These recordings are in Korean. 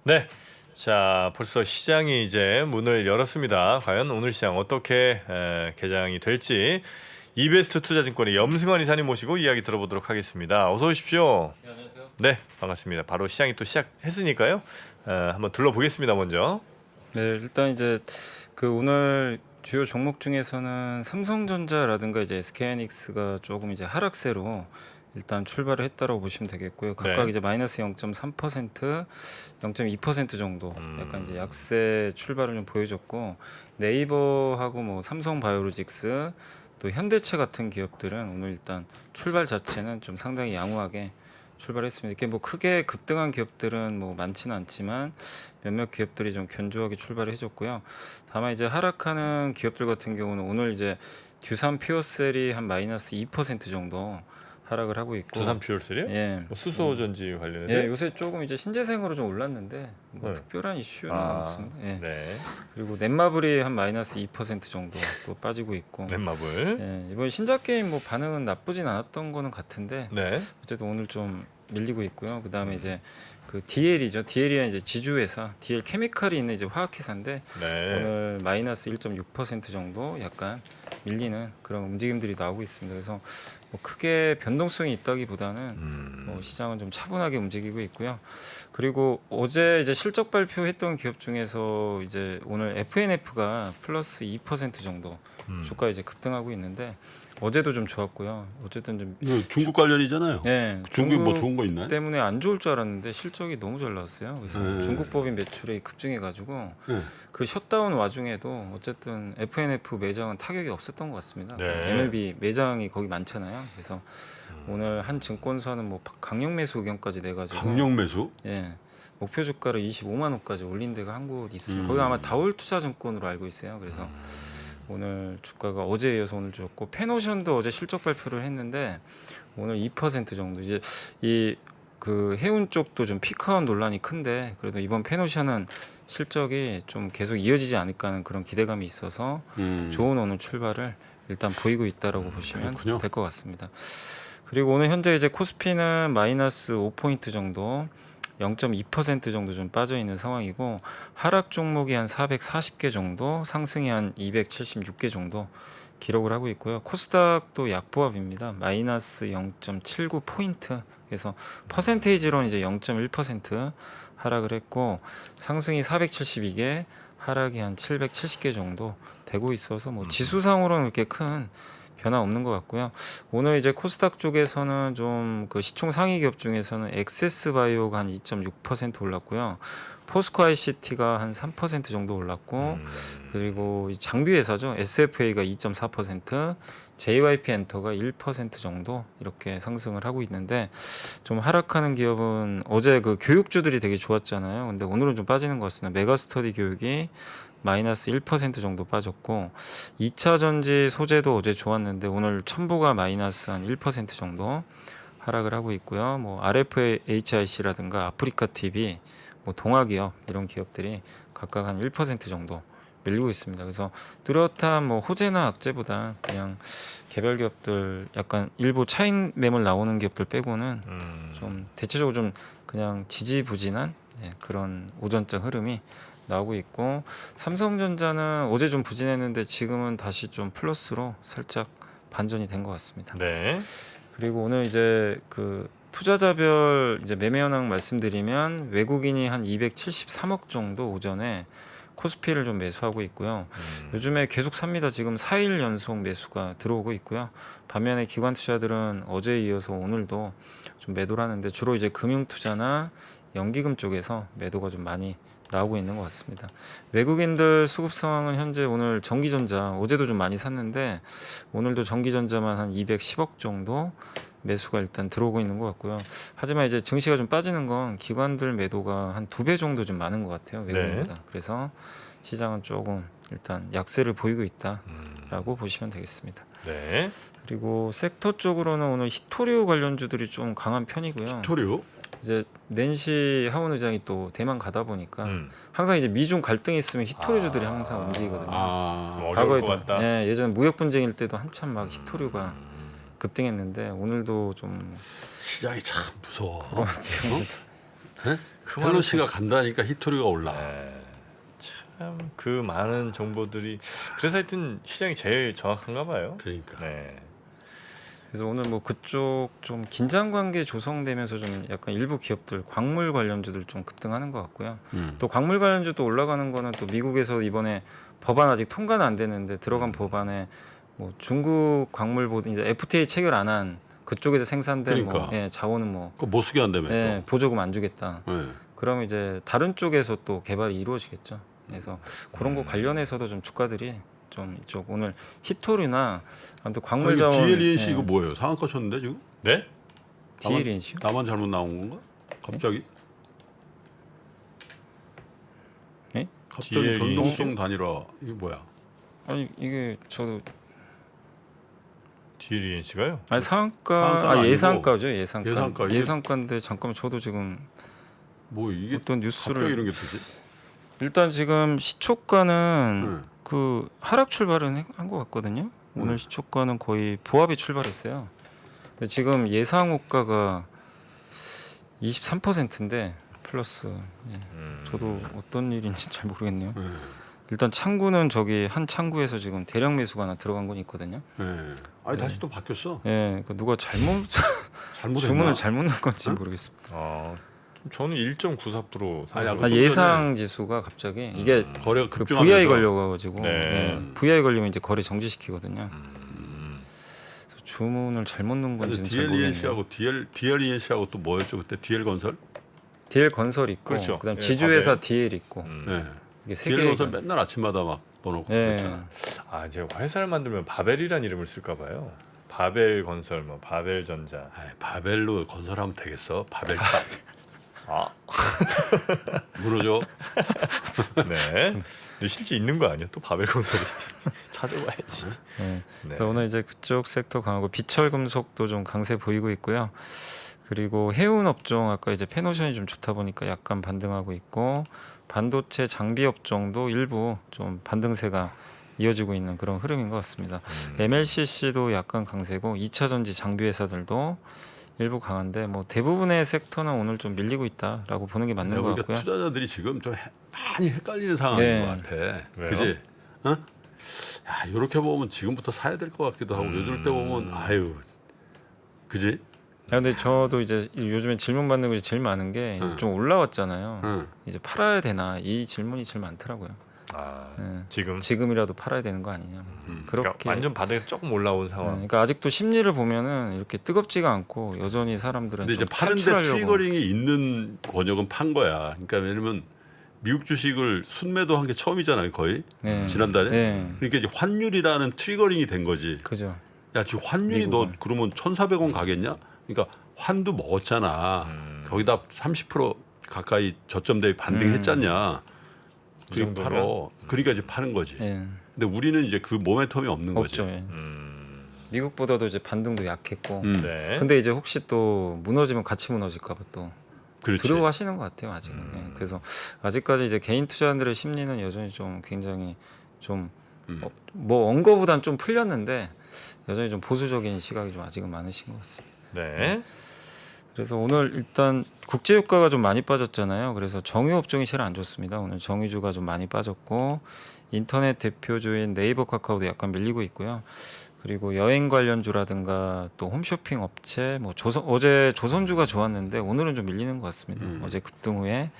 네. 자, 벌써 시장이 이제 문을 열었습니다. 과연 오늘 시장 어떻게 개장이 될지 이베스트 투자증권의 염승환 이사님 모시고 이야기 들어보도록 하겠습니다. 어서 오십시오. 네, 안녕하세요. 네, 반갑습니다. 바로 시장이 또 시작했으니까요. 한번 둘러보겠습니다. 먼저. 네, 일단 이제 그 오늘 주요 종목 중에서는 삼성전자라든가 이제 SK하이닉스가 조금 이제 하락세로 일단 출발을 했다라고 보시면 되겠고요. 각각 네. 이제 마이너스 0.3%, 0.2% 정도 약간 이제 약세 출발을 좀 보여줬고, 네이버하고 뭐 삼성바이오로직스 또 현대차 같은 기업들은 오늘 일단 출발 자체는 좀 상당히 양호하게 출발했습니다. 이렇게 뭐 크게 급등한 기업들은 뭐 많지는 않지만 몇몇 기업들이 좀 견조하게 출발을 해줬고요. 다만 이제 하락하는 기업들 같은 경우는 오늘 이제 듀산 퓨어셀이 한 마이너스 2% 정도 하락을 하고 있고, 두산 퓨얼셀이요? 예, 뭐 수소 전지 관련해서. 예, 요새 조금 이제 신재생으로 좀 올랐는데 뭐 네. 특별한 이슈는 아, 없습니다. 예. 네. 그리고 넷마블이 한 마이너스 2% 정도 또 빠지고 있고, 넷마블. 예, 이번 신작 게임 뭐 반응은 나쁘진 않았던 거는 같은데 네. 어쨌든 오늘 좀 밀리고 있고요. 그다음에 이제 그 DL이죠. DL이 이제 지주회사, DL 케미칼이 있는 이제 화학회사인데 네. 오늘 마이너스 1.6% 정도 약간 밀리는 그런 움직임들이 나오고 있습니다. 그래서 뭐 크게 변동성이 있다기보다는 뭐 시장은 좀 차분하게 움직이고 있고요. 그리고 어제 이제 실적 발표했던 기업 중에서 이제 오늘 FNF가 플러스 2% 정도 주가 이제 급등하고 있는데 어제도 좀 좋았고요. 어쨌든 좀 중국 관련이잖아요. 네, 중국이 뭐 좋은 거 있나요? 때문에 안 좋을 줄 알았는데 실적이 너무 잘 나왔어요. 그래서 네. 중국 법인 매출이 급증해가지고 네. 그 셧다운 와중에도 어쨌든 FNF 매장은 타격이 없었던 것 같습니다. 네. MLB 매장이 거기 많잖아요. 그래서 오늘 한 증권사는 뭐 강력 매수 의견까지 내가지고 강력 매수? 예, 목표 주가를 25만 원까지 올린 데가 한 곳 있습니다. 거기 아마 다올투자증권으로 알고 있어요. 그래서 오늘 주가가 어제에 이어서 오늘 좋았고, 페노션도 어제 실적 발표를 했는데 오늘 2% 정도 이제 이 그 해운 쪽도 좀 피크아웃 논란이 큰데 그래도 이번 페노션은 실적이 좀 계속 이어지지 않을까 하는 그런 기대감이 있어서 좋은 오늘 출발을 일단 보이고 있다라고 보시면 그렇군요. 될 것 같습니다. 그리고 오늘 현재 이제 코스피는 마이너스 5포인트 정도 0.2% 정도 좀 빠져 있는 상황이고, 하락 종목이 한 440개 정도, 상승이 한 276개 정도 기록을 하고 있고요. 코스닥도 약보합입니다. 마이너스 0.79포인트. 그래서 퍼센테이지로는 이제 0.1% 하락을 했고, 상승이 472개, 하락이 한 770개 정도 되고 있어서 뭐 지수상으로는 그렇게 큰 변화 없는 것 같고요. 오늘 이제 코스닥 쪽에서는 좀 그 시총 상위 기업 중에서는 엑세스 바이오가 한 2.6% 올랐고요. 포스코 ICT가 한 3% 정도 올랐고, 그리고 이 장비 회사죠. SFA가 2.4%, JYP 엔터가 1% 정도 이렇게 상승을 하고 있는데, 좀 하락하는 기업은 어제 그 교육주들이 되게 좋았잖아요. 근데 오늘은 좀 빠지는 것 같습니다. 메가스터디 교육이 마이너스 1% 정도 빠졌고, 2차 전지 소재도 어제 좋았는데 오늘 첨보가 마이너스 한 1% 정도 하락을 하고 있고요. 뭐 RFHIC라든가 아프리카 TV, 뭐 동아기업 이런 기업들이 각각 한 1% 정도 밀리고 있습니다. 그래서 뚜렷한 뭐 호재나 악재보다 그냥 개별 기업들 약간 일부 차익 매물 나오는 기업들 빼고는 좀 대체적으로 좀 그냥 지지부진한 그런 오전장 흐름이 나오고 있고, 삼성전자는 어제 좀 부진했는데 지금은 다시 좀 플러스로 살짝 반전이 된 것 같습니다. 네. 그리고 오늘 이제 그 투자자별 이제 매매 현황 말씀드리면, 외국인이 한 273억 정도 오전에 코스피를 좀 매수하고 있고요. 요즘에 계속 삽니다. 지금 4일 연속 매수가 들어오고 있고요. 반면에 기관 투자들은 어제에 이어서 오늘도 좀 매도를 하는데 주로 이제 금융 투자나 연기금 쪽에서 매도가 좀 많이 나오고 있는 것 같습니다. 외국인들 수급 상황은 현재 오늘 전기전자 어제도 좀 많이 샀는데 오늘도 전기전자만 한 210억 정도 매수가 일단 들어오고 있는 것 같고요. 하지만 이제 증시가 좀 빠지는 건 기관들 매도가 한 2배 정도 좀 많은 것 같아요. 외국인보다. 그래서 시장은 조금 일단 약세를 보이고 있다라고 보시면 되겠습니다. 네. 그리고 섹터 쪽으로는 오늘 히토류 관련주들이 좀 강한 편이고요. 토류? 이제 낸시 하원 의장이 또 대만 가다 보니까 항상 이제 미중 갈등이 있으면 히토류주들이 항상 움직이거든요. 좀 아, 어려울 것 같다. 예, 예전 무역 분쟁일 때도 한참 막 히토류가 급등했는데 오늘도 좀 시장이 참 무서워. 어, 네? 펠로시가 간다니까 히토리가 올라. 네. 참 그 많은 정보들이 그래서 하여튼 시장이 제일 정확한가 봐요. 그러니까. 네. 그래서 오늘 뭐 그쪽 좀 긴장 관계 조성되면서 좀 약간 일부 기업들 광물 관련주들 좀 급등하는 것 같고요. 또 광물 관련주도 올라가는 거는 또 미국에서 이번에 법안 아직 통과는 안 됐는데 들어간 법안에 뭐 중국 광물 보드 이제 FTA 체결 안 한 그쪽에서 생산된 뭐 그러니까. 예, 자원은 뭐 그거 못 쓰게 한다며. 예, 보조금 안 주겠다. 또. 네. 그러면 이제 다른 쪽에서 또 개발이 이루어지겠죠. 그래서 그런 거 관련해서도 좀 주가들이 좀 이쪽 오늘 히토류나 아무튼 광물 자원 DLENC 예, 이거 뭐예요? 상한가 쳤는데 지금? 네? DLNC요? 나만 잘못 나온 건가? 갑자기? 네? 갑자기 DLENC? 변동성 단일화 이게 뭐야? 아니 이게 저도 DLENC가요? 아니 상한가 상한가가 아 아니고 예상가죠 예상가 예상가. 이게- 예상가인데 잠깐만 저도 지금 뭐 이게 어떤 갑자기 뉴스를 이런 게 뜨지? 일단 지금 시초가는 응. 그 하락 출발은 한 것 같거든요. 오늘 시초가는 거의 보합이 출발했어요. 근데 지금 예상 호가가 23%인데 플러스. 예. 저도 어떤 일인지 잘 모르겠네요. 네. 일단 창구는 저기 한 창구에서 지금 대량 매수가 하나 들어간 건 있거든요. 네. 아니 다시 또 바뀌었어. 예, 그러니까 누가 잘못 잘못했나? 주문을 잘못 넣은 건지 응? 모르겠습니다. 저는 1.94% 아니, 아까 아, 좀 예상 지수가 갑자기 이게 거래가 그 급증하면서 VI 걸려가지고 네. 예, VI 걸리면 이제 거래 정지시키거든요. 그래서 주문을 잘못 넣은 건지는 잘 모르겠네요. DLENC하고 DLENC하고 또 뭐였죠 그때? DL건설? DL 건설 있고, 그렇죠. 그다음 예, 지주회사 바벨. DL 있고, 네. 이게 세 DL건설 개가. 맨날 아침마다 막 넣어놓고 예. 그랬잖아. 아, 제가 회사를 만들면 바벨이란 이름을 쓸까 봐요. 바벨 건설, 뭐 바벨 전자. 아이, 바벨로 건설하면 되겠어. 바벨 아, 무너져. 네. 근데 실제 있는 거 아니야? 또 바벨 건설이 찾아봐야지. 예. 네. 그래서 오늘 이제 그쪽 섹터 강하고 비철금속도 좀 강세 보이고 있고요. 그리고 해운 업종 아까 이제 패노션이 좀 좋다 보니까 약간 반등하고 있고 반도체 장비 업종도 일부 좀 반등세가 이어지고 있는 그런 흐름인 것 같습니다. MLCC도 약간 강세고 2차 전지 장비 회사들도 일부 강한데 뭐 대부분의 섹터는 오늘 좀 밀리고 있다라고 보는 게 맞는 것 그러니까 같고요. 투자자들이 지금 좀 많이 헷갈리는 상황인 네. 것 같아. 왜요? 그지? 어? 야, 이렇게 보면 지금부터 사야 될 것 같기도 하고 요즘 때 보면 아유, 그지? 아, 근데 저도 이제 요즘에 질문 받는 것이 제일 많은 게 좀 올라왔잖아요. 응. 이제 팔아야 되나 이 질문이 제일 많더라고요. 아, 예. 지금 지금이라도 팔아야 되는 거 아니냐. 그렇게 그러니까 완전 바닥에서 조금 올라온 예, 상황. 그러니까 아직도 심리를 보면은 이렇게 뜨겁지가 않고 여전히 사람들은 근데 이제 좀 파는데 탈출하려고. 트리거링이 있는 권역은 판 거야. 그러니까 왜냐면 미국 주식을 순매도한 게 처음이잖아요, 거의 네. 지난달에. 네. 그러니까 이제 환율이라는 트리거링이 된 거지. 그죠. 야, 지금 환율이 너 미국은. 그러면 1,400원 가겠냐? 그러니까 환도 먹었잖아. 거기다 30% 가까이 저점 대비 반등했잖냐. 이 그게 정도면? 팔어. 그러니까 이제 파는 거지. 예. 근데 우리는 이제 그 모멘텀이 없는 없죠. 거지. 예. 미국보다도 이제 반등도 약했고. 네. 근데 이제 혹시 또 무너지면 같이 무너질까봐 또 그렇지. 두려워하시는 것 같아요 아직은. 예. 그래서 아직까지 이제 개인 투자자들의 심리는 여전히 좀 굉장히 좀 뭐 언거보단 좀 풀렸는데 여전히 좀 보수적인 시각이 좀 아직은 많으신 것 같습니다. 네. 그래서 오늘 일단 국제유가가 좀 많이 빠졌잖아요. 그래서 정유 업종이 제일 안 좋습니다. 오늘 정유주가 좀 많이 빠졌고 인터넷 대표주인 네이버 카카오도 약간 밀리고 있고요. 그리고 여행 관련주라든가 또 홈쇼핑 업체, 뭐 어제 조선주가 좋았는데 오늘은 좀 밀리는 것 같습니다. 어제 급등 후에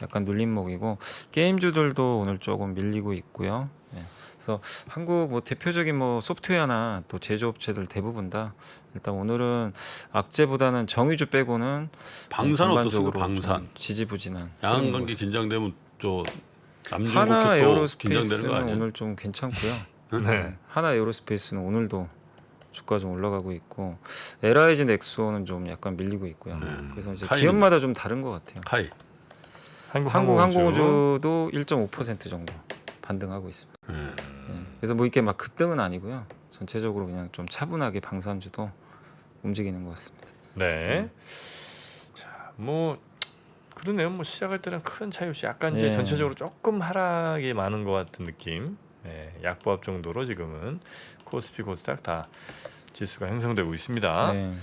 약간 눌림목이고 게임주들도 오늘 조금 밀리고 있고요. 예. 그래서 한국 뭐 대표적인 뭐 소프트웨어나 또 제조업체들 대부분 다 일단 오늘은 악재보다는 정유주 빼고는 방산 어떻습니까? 전반적으로 방산. 좀 지지부진한 양안 그런 관계 모습. 긴장되면 저 하나 남중국해 또 긴장되는 에어로스페이스는 거 아니야? 오늘 좀 괜찮고요. 네. 하나 에어로스페이스는 오늘도 주가 좀 올라가고 있고 LIG 넥스원은 좀 약간 밀리고 있고요. 그래서 이제 카이는 기업마다 좀 다른 것 같아요. 카이. 한국항공우주도 1.5% 정도 반등하고 있습니다. 네. 예. 그래서 뭐 이렇게 막 급등은 아니고요. 전체적으로 그냥 좀 차분하게 방산주도 움직이는 것 같습니다. 네. 자, 뭐 그러네요. 뭐 시작할 때는 큰 차이 없이 약간 이제 예. 전체적으로 조금 하락이 많은 것 같은 느낌. 네, 약보합 정도로 지금은 코스피 코스닥 다 지수가 형성되고 있습니다. 네.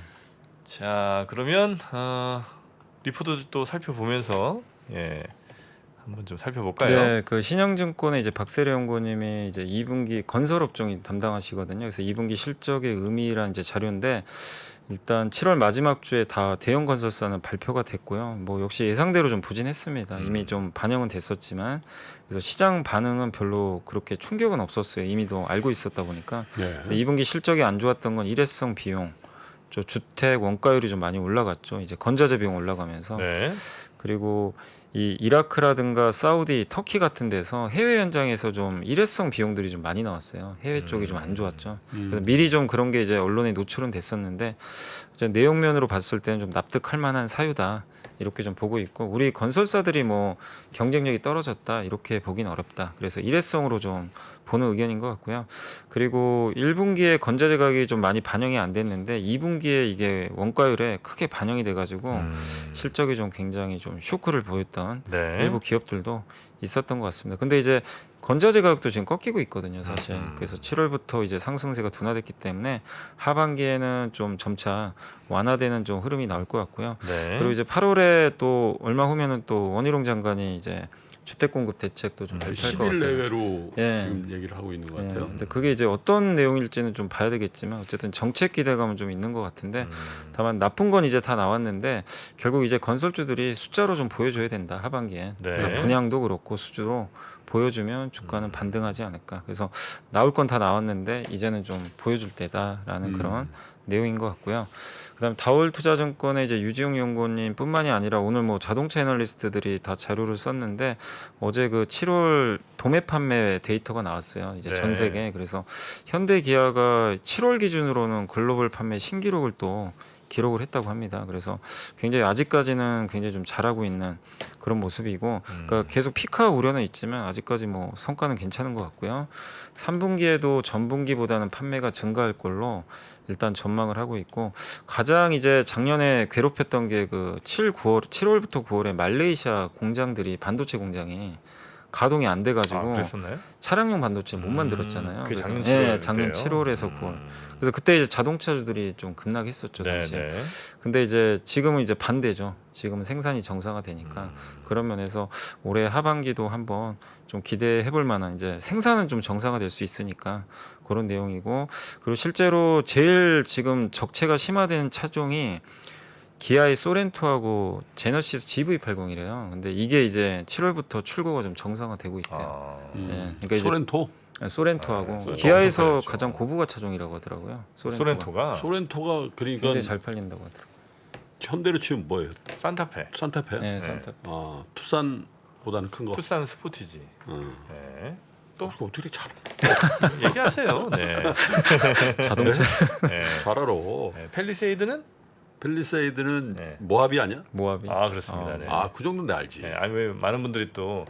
자, 그러면 리포트 또 살펴보면서 예. 한번 좀 살펴볼까요? 네, 그 신영증권의 이제 박세려 연구원님이 이제 2분기 건설업종 담당하시거든요. 그래서 2분기 실적의 의미란 이제 자료인데 일단 7월 마지막 주에 다 대형 건설사는 발표가 됐고요. 뭐 역시 예상대로 좀 부진했습니다. 이미 좀 반영은 됐었지만 그래서 시장 반응은 별로 그렇게 충격은 없었어요. 이미도 알고 있었다 보니까. 네. 그래서 2분기 실적이 안 좋았던 건 일회성 비용, 저 주택 원가율이 좀 많이 올라갔죠. 이제 건자재 비용 올라가면서. 네. 그리고 이 이라크라든가 사우디, 터키 같은 데서 해외 현장에서 좀 일회성 비용들이 좀 많이 나왔어요. 해외 쪽이 좀 안 좋았죠. 그래서 미리 좀 그런 게 이제 언론에 노출은 됐었는데 이제 내용면으로 봤을 때는 좀 납득할 만한 사유다. 이렇게 좀 보고 있고 우리 건설사들이 뭐 경쟁력이 떨어졌다 이렇게 보긴 어렵다. 그래서 일회성으로 좀 보는 의견인 것 같고요. 그리고 1분기에 건자재 가격이 좀 많이 반영이 안 됐는데 2분기에 이게 원가율에 크게 반영이 돼가지고 실적이 좀 굉장히 좀 쇼크를 보였던 네. 일부 기업들도 있었던 것 같습니다. 근데 이제 건자재 가격도 지금 꺾이고 있거든요, 사실. 그래서 7월부터 이제 상승세가 둔화됐기 때문에 하반기에는 좀 점차 완화되는 좀 흐름이 나올 것 같고요. 네. 그리고 이제 8월에 또 얼마 후면은 또 원희룡 장관이 이제 주택 공급 대책도 좀 발표할 것 10일 같아요. 내외로 예. 지금 얘기를 하고 있는 것 예, 같아요. 근데 그게 이제 어떤 내용일지는 좀 봐야 되겠지만 어쨌든 정책 기대감은 좀 있는 것 같은데 다만 나쁜 건 이제 다 나왔는데 결국 이제 건설주들이 숫자로 좀 보여줘야 된다 하반기에. 네. 그러니까 분양도 그렇고 수주로 보여주면 주가는 반등하지 않을까. 그래서 나올 건 다 나왔는데 이제는 좀 보여줄 때다라는 그런 내용인 것 같고요. 그다음 다올투자증권의 이제 유지용 연구원님뿐만이 아니라 오늘 뭐 자동차 애널리스트들이 다 자료를 썼는데 어제 그 7월 도매 판매 데이터가 나왔어요. 이제 네. 전 세계. 그래서 현대 기아가 7월 기준으로는 글로벌 판매 신기록을 또 기록을 했다고 합니다. 그래서 굉장히 아직까지는 굉장히 좀 잘하고 있는 그런 모습이고, 그러니까 계속 피크아 우려는 있지만 아직까지 뭐 성과는 괜찮은 것 같고요. 3분기에도 전분기보다는 판매가 증가할 걸로 일단 전망을 하고 있고, 가장 이제 작년에 괴롭혔던 게 그 7월부터 9월에 말레이시아 공장들이 반도체 공장이 가동이 안 돼가지고 그랬었나요? 차량용 반도체 못 만들었잖아요. 그게 작년 그래서 7월 예, 작년 때요? 7월에서 9월. 그래서 그때 이제 자동차주들이 좀 급락했었죠 네, 당시에. 네. 근데 이제 지금은 이제 반대죠. 지금은 생산이 정상화되니까 그런 면에서 올해 하반기도 한번 좀 기대해볼 만한 이제 생산은 좀 정상화될 수 있으니까 그런 내용이고, 그리고 실제로 제일 지금 적체가 심화된 차종이 기아의 소렌토하고 제너시스 GV80이래요. 근데 이게 이제 7월부터 출고가 좀 정상화되고 있대요. 아, 예, 그러니까 이제 소렌토? 소렌토하고 네, 소렌토 기아에서 엄청 팔렸죠. 가장 고부가 차종이라고 하더라고요. 소렌토가 소렌토가 그러니까 굉장히 잘 팔린다고 하더라고요. 현대로 치면 뭐예요? 산타페, 산타페? 네, 산타. 아, 투싼보다는 큰 거. 투싼 스포티지. 어. 네. 또 어떻게 잘 얘기하세요. 네. 자동차 네. 알아? 네. 펠리세이드는 펠리세이드는 네. 모하비 아니야? 모하비. 아 그렇습니다. 네. 아, 그 정도는 내가 알지. 네. 아니 왜 많은 분들이 또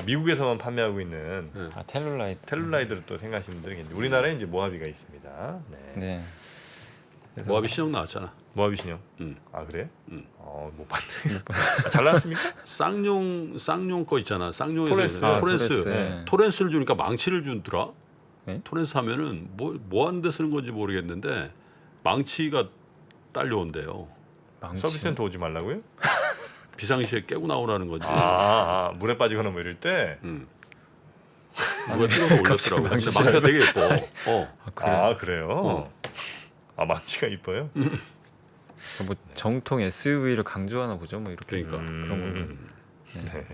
미국에서만 판매하고 있는 아, 텔룰라이트. 텔룰라이드를 또 생각하시는 분들이 계신데 우리나라에 이제 모하비가 있습니다. 네. 네. 그래서 모하비 신형 나왔잖아. 모하비 신형. 응. 아 그래? 응. 못 봤네. 잘 나왔습니까? 쌍용 거 있잖아. 쌍용에서 토렌스. 그래. 아, 토렌스. 토렌스. 네. 토렌스를 주니까 망치를 주더라. 네? 토렌스 하면은 뭐 하는데 쓰는 건지 모르겠는데 망치가 딸려온대요. 망치. 서비스 센터 오지 말라고요? 비상시에 깨고 나오라는 거지. 물에 빠지거나 뭐 이럴 때. 누가 찍어서 올렸더라고. 근데 망치가 되게 예뻐. 아, 그래요? 아 그래요? 아 망치가 이뻐요? 뭐 정통 SUV를 강조하나 보죠. 뭐 이렇게 그러니까. 그런 거. 네.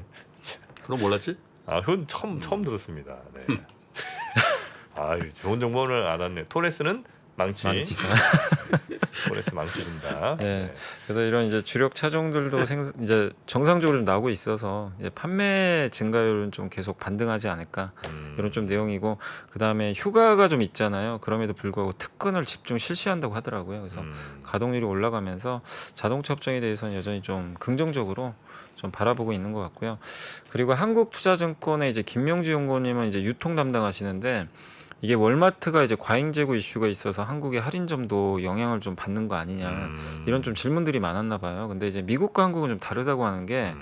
그럼 몰랐지? 아 그건 처음 들었습니다. 네. 아 좋은 정보를 알았네. 토레스는 망치. 토레스 망치 준다. 네. 그래서 이런 이제 주력 차종들도 이제 정상적으로 좀 나오고 있어서 이제 판매 증가율은 좀 계속 반등하지 않을까 이런 좀 내용이고, 그 다음에 휴가가 좀 있잖아요. 그럼에도 불구하고 특근을 집중 실시한다고 하더라고요. 그래서 가동률이 올라가면서 자동차 업종에 대해서는 여전히 좀 긍정적으로 좀 바라보고 있는 것 같고요. 그리고 한국투자증권의 이제 김명주 연구원님은 이제 유통 담당하시는데, 이게 월마트가 이제 과잉 재고 이슈가 있어서 한국의 할인점도 영향을 좀 받는 거 아니냐 이런 좀 질문들이 많았나 봐요. 근데 이제 미국과 한국은 좀 다르다고 하는 게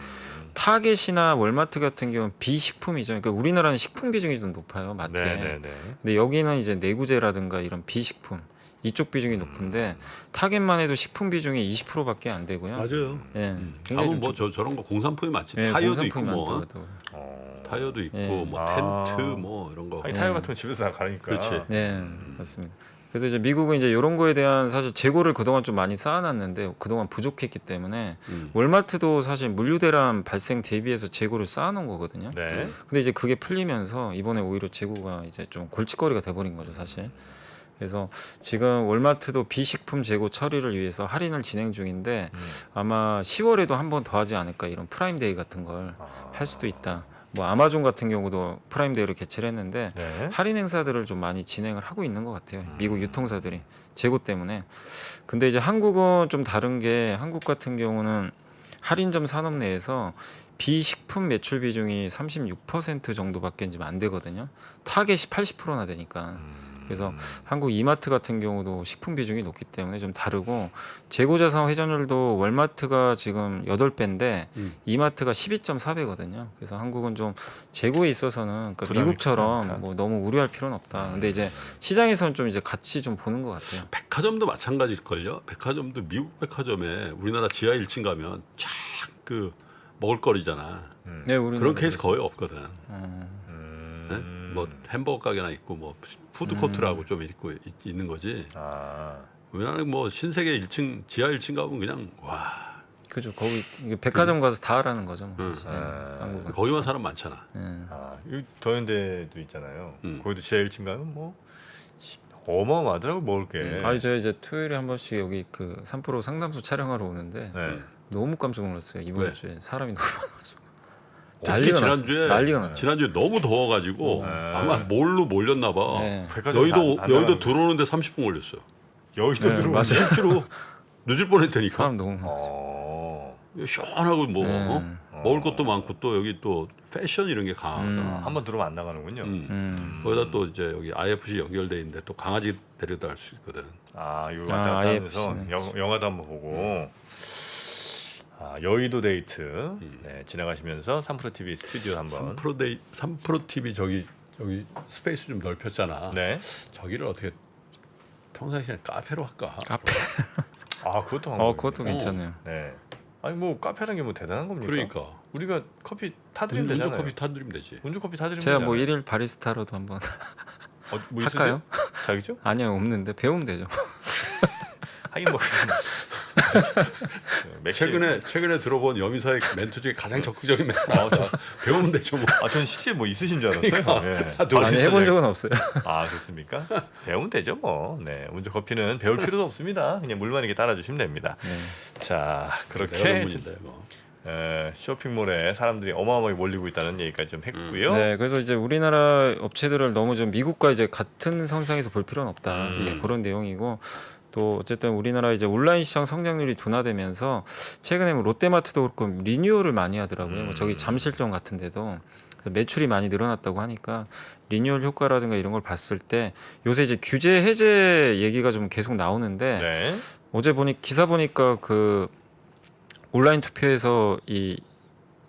타겟이나 월마트 같은 경우는 비식품이죠. 그러니까 우리나라는 식품 비중이 좀 높아요, 마트에. 네네네. 근데 여기는 이제 내구재라든가 이런 비식품, 이쪽 비중이 높은데 타겟만 해도 식품 비중이 20%밖에 안 되고요. 맞아요. 예. 다음은 뭐 저런 거 공산품이 많지. 예, 타이어도 있고 공산품이 뭐 많더라고요. 타이어도 있고 예. 뭐 아. 텐트 뭐 이런 거. 아니, 타이어 같은 건 집에서 다 가니까. 그렇지. 네, 맞습니다. 그래서 이제 미국은 이제 이런 거에 대한 사실 재고를 그동안 좀 많이 쌓아놨는데 그동안 부족했기 때문에 월마트도 사실 물류 대란 발생 대비해서 재고를 쌓아놓은 거거든요. 네. 근데 이제 그게 풀리면서 이번에 오히려 재고가 이제 좀 골칫거리가 돼버린 거죠, 사실. 그래서 지금 월마트도 비식품 재고 처리를 위해서 할인을 진행 중인데 아마 10월에도 한 번 더 하지 않을까, 이런 프라임데이 같은 걸 할 수도 있다. 뭐 아마존 같은 경우도 프라임데이를 개최를 했는데 네. 할인 행사들을 좀 많이 진행을 하고 있는 것 같아요. 미국 유통사들이 재고 때문에. 근데 이제 한국은 좀 다른 게, 한국 같은 경우는 할인점 산업 내에서 비식품 매출 비중이 36% 정도밖에 지금 안 되거든요. 타겟이 80%나 되니까. 그래서 한국 이마트 같은 경우도 식품 비중이 높기 때문에 좀 다르고, 재고자산 회전율도 월마트가 지금 8배인데 이마트가 12.4배거든요. 그래서 한국은 좀 재고에 있어서는 그러니까 부담이 크지 않다. 미국처럼 뭐 너무 우려할 필요는 없다. 근데 이제 시장에서는 좀 이제 같이 좀 보는 것 같아요. 백화점도 마찬가지일걸요. 백화점도 미국 백화점에 우리나라 지하 1층 가면 쫙 그 먹을거리잖아. 네, 우리는 그런 케이스 거의 없거든. 음. 네? 뭐 햄버거 가게나 있고 뭐 푸드 코트라고 좀 있는 거지. 아. 우리나라는 뭐 신세계 1층 지하 1층 가면 그냥 와 그죠. 거기 이게 백화점 가서 다 하라는 거죠. 뭐 사실. 아. 한국은. 거기만 사람 많잖아. 아, 이 더현대도 있잖아요. 음. 거기도 지하 1층 가면 뭐 어마어마하더라고 먹을 게. 아니 저 이제 토요일에 한 번씩 여기 그 3프로 상담소 촬영하러 오는데 네. 너무 깜짝 놀랐어요. 이번 왜? 주에 사람이 너무 많아가지고. 특히 지난주에 난리가 났어요. 지난주에 너무 더워가지고 아마 몰로 몰렸나 봐. 네. 백화점 여의도 안 여의도 나가는 들어오는데 30분 걸렸어요. 여의도 네, 들어오는 맞아요. 실제로 늦을 뻔했다니까. 사람 너무 많아요. 어. 시원하고 뭐 네. 먹을 것도 많고 또 여기 또 패션 이런 게 강하다. 한번 들어오면 안 나가는군요. 거기다 또 이제 여기 IFC 연결돼 있는데 또 강아지 데려다 할 수 있거든. 아, 이거 아, 왔다 갔다 하면서 IFC. 영화도 한번 보고. 아, 여의도 데이트 네, 지나가시면서 3프로 TV 스튜디오 한번. 3프로 TV 저기 스페이스 좀 넓혔잖아. 네. 저기를 어떻게 평상시에 카페로 할까? 카페. 아, 그것도 방법이네요. 그것도 괜찮네요. 네. 아니 뭐 카페라는 게 뭐 대단한 겁니까? 그러니까 우리가 커피 타드리면 운주 되잖아요. 커피 타드리면 되지. 운주 커피 타드리면 제가 뭐 되잖아요. 1일 바리스타로도 한번 뭐 할까요? 있으세요? 자기죠? 아니요, 없는데 배우면 되죠. 하긴 뭐 그냥 맥주- 최근에 들어본 여미사의 멘트 중에 가장 적극적인 멘트. 아, 배우면 되죠 뭐. 아, 전 실제 뭐 있으신 줄 알았어요. 그러니까. 예. 다 아니 비슷하죠. 해본 적은 없어요. 아, 그렇습니까? 배우면 되죠, 뭐. 네, 운주 커피는 배울 필요도 없습니다. 그냥 물만 이렇게 따라주시면 됩니다. 네. 자, 내가 그렇게 전문인데 뭐. 쇼핑몰에 사람들이 어마어마하게 몰리고 있다는 얘기까지 좀 했고요. 네, 그래서 이제 우리나라 업체들을 너무 좀 미국과 이제 같은 선상에서 볼 필요는 없다. 이제 그런 내용이고, 또 어쨌든 우리나라 이제 온라인 시장 성장률이 둔화되면서 최근에 뭐 롯데마트도 그렇고 리뉴얼을 많이 하더라고요. 뭐 저기 잠실점 같은데도 그래서 매출이 많이 늘어났다고 하니까 리뉴얼 효과라든가 이런 걸 봤을 때 요새 이제 규제 해제 얘기가 좀 계속 나오는데 네. 어제 기사 보니까 그 온라인 투표에서 이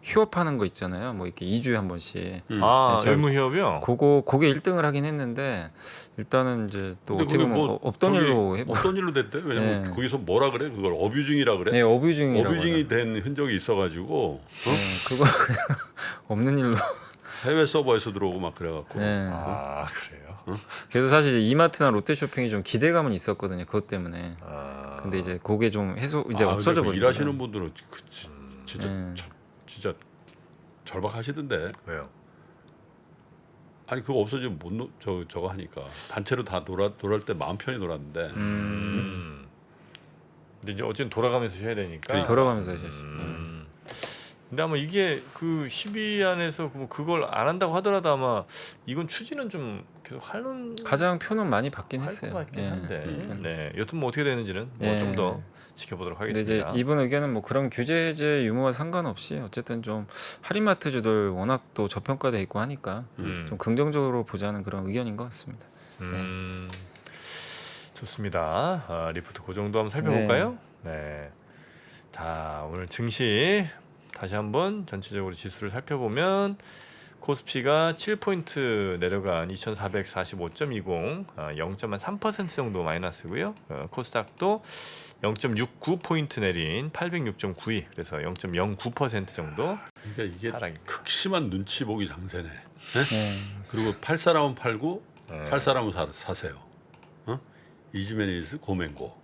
휴업하는 거 있잖아요. 뭐 이렇게 2주에 한 번씩. 아, 네, 의무 휴업이요? 그게 1등을 하긴 했는데 일단은 이제 또 근데 어떻게 그게 보면 뭐 없던 저기 일로 해. 없던 일로 됐대. 왜냐면 네. 거기서 뭐라 그래? 그걸 어뷰징이라 그래? 네, 어뷰징이라고. 어뷰징이 된 흔적이 있어가지고 그거 그냥 없는 일로. 해외 서버에서 들어오고 막 그래갖고. 네. 아, 그래요? 그래서 사실 이마트나 롯데쇼핑이 좀 기대감은 있었거든요. 그것 때문에. 아, 근데 이제 그게 좀 이제 아, 없어져 근데 그 버린 일하시는 분들은 진짜 네. 진짜 절박하시던데. 왜요? 아니 그거 없어지면 저거 하니까 단체로 다 놀할 때 마음 편히 놀았는데. 근데 이제 어쨌든 돌아가면서 쉬어야 되니까. 돌아가면서 이제. 근데 아마 이게 그 10위 안에서 뭐 그걸 안 한다고 하더라도 아마 이건 추진은 좀 계속 하는 가장 표는 많이 받긴 할 했어요. 것 같긴 예. 한데. 네. 여튼 뭐 어떻게 되는지는 뭐 예. 좀 더 지켜보도록 근데 이제 하겠습니다. 이분 의견은 뭐 그런 규제 해제 유무와 상관없이 어쨌든 좀 할인마트주들 워낙 또 저평가돼 있고 하니까 좀 긍정적으로 보자는 그런 의견인 것 같습니다. 좋습니다. 리포트 그 정도 한번 살펴볼까요? 네. 자, 오늘 증시 다시 한번 전체적으로 지수를 살펴보면 코스피가 7포인트 내려간 2445.20 0.3% 정도 마이너스고요. 코스닥도 0.69포인트 내린 806.92 그래서 0.09% 정도 그러니까 이게 하락입니다. 극심한 눈치 보기 장세네. 네. 그리고 팔 사람은 팔고 네. 살 사람은 사세요. 이즈메니스 고맹고.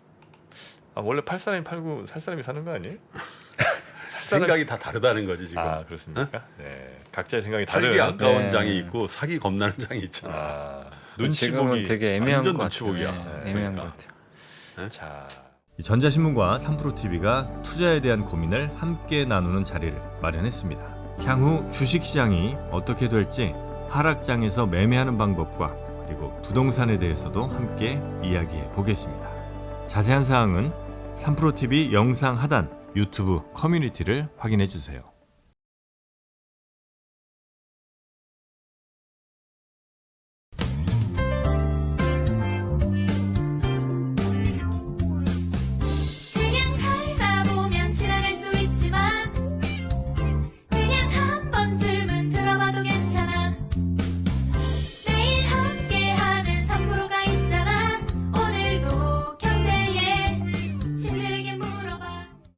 원래 팔 사람이 팔고 살 사람이 사는 거 아니에요? 살 생각이 다 다르다는 거지 지금. 그렇습니까? 네. 각자의 생각이 다른. 팔기 아까운 네. 장이 있고 사기 겁나는 장이 있잖아. 눈치 지금은 보기. 되게 애매한 완전 것 눈치 같아요. 보기야. 네, 애매한 그러니까. 것 같아요. 자, 이 전자신문과 3프로TV가 투자에 대한 고민을 함께 나누는 자리를 마련했습니다. 향후 주식시장이 어떻게 될지 하락장에서 매매하는 방법과 그리고 부동산에 대해서도 함께 이야기해 보겠습니다. 자세한 사항은 3프로TV 영상 하단 유튜브 커뮤니티를 확인해 주세요.